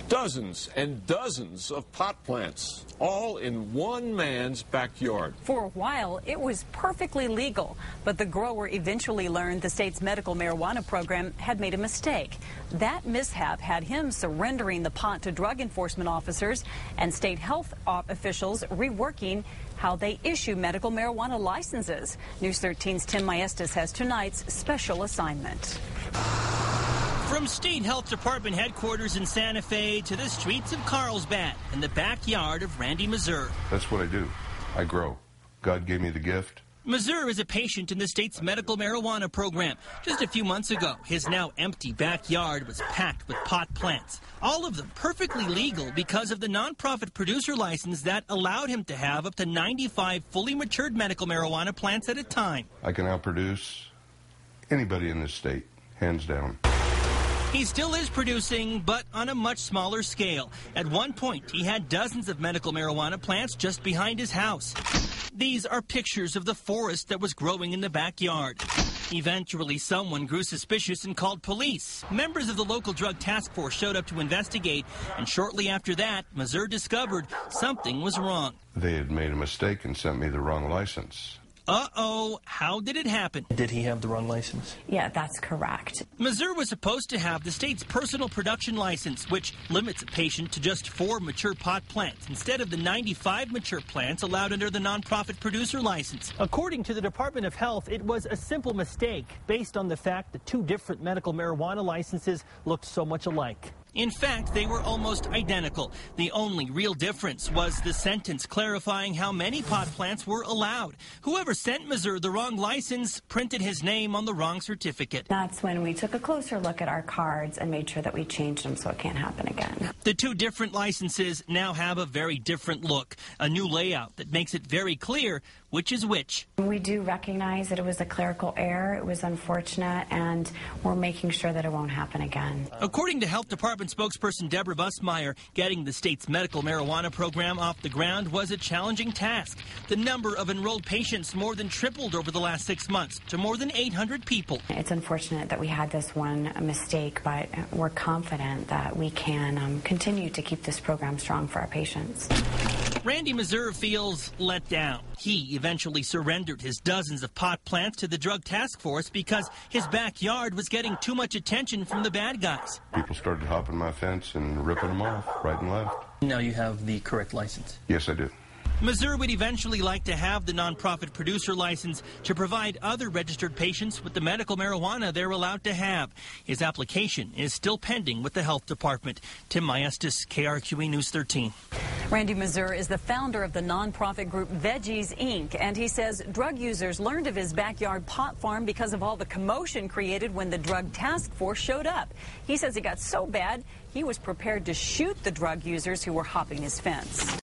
Dozens and dozens of pot plants, all in one man's backyard. For a while, it was perfectly legal, but the grower eventually learned the state's medical marijuana program had made a mistake. That mishap had him surrendering the pot to drug enforcement officers and state health officials reworking how they issue medical marijuana licenses. News 13's Tim Maestas has tonight's special assignment. From State Health Department headquarters in Santa Fe to the streets of Carlsbad and the backyard of Randy Mazur. That's what I do. I grow. God gave me the gift. Mazur is a patient in the state's medical marijuana program. Just a few months ago, his now empty backyard was packed with pot plants. All of them perfectly legal because of the nonprofit producer license that allowed him to have up to 95 fully matured medical marijuana plants at a time. I can outproduce anybody in this state, hands down. He still is producing, but on a much smaller scale. At one point, he had dozens of medical marijuana plants just behind his house. These are pictures of the forest that was growing in the backyard. Eventually, someone grew suspicious and called police. Members of the local drug task force showed up to investigate, and shortly after that, Mazur discovered something was wrong. They had made a mistake and sent me the wrong license. Uh-oh, how did it happen? Did he have the wrong license? Yeah, that's correct. Mazur was supposed to have the state's personal production license, which limits a patient to just 4 mature pot plants instead of the 95 mature plants allowed under the nonprofit producer license. According to the Department of Health, it was a simple mistake based on the fact that 2 different medical marijuana licenses looked so much alike. In fact, they were almost identical. The only real difference was the sentence clarifying how many pot plants were allowed. Whoever sent Mazur the wrong license printed his name on the wrong certificate. That's when we took a closer look at our cards and made sure that we changed them so it can't happen again. The 2 different licenses now have a very different look, a new layout that makes it very clear which is which. We do recognize that it was a clerical error. It was unfortunate, and we're making sure that it won't happen again. According to Health Department spokesperson Deborah Bussmeyer, getting the state's medical marijuana program off the ground was a challenging task. The number of enrolled patients more than tripled over the last 6 months to more than 800 people. It's unfortunate that we had this one mistake, but we're confident that we can continue to keep this program strong for our patients. Randy Mazur feels let down. He eventually surrendered his dozens of pot plants to the drug task force because his backyard was getting too much attention from the bad guys. People started hopping my fence and ripping them off right and left. Now you have the correct license. Yes, I do. Mazur would eventually like to have the nonprofit producer license to provide other registered patients with the medical marijuana they're allowed to have. His application is still pending with the Health Department. Tim Maestas, KRQE News 13. Randy Mazur is the founder of the nonprofit group Veggies, Inc., and he says drug users learned of his backyard pot farm because of all the commotion created when the drug task force showed up. He says it got so bad, he was prepared to shoot the drug users who were hopping his fence.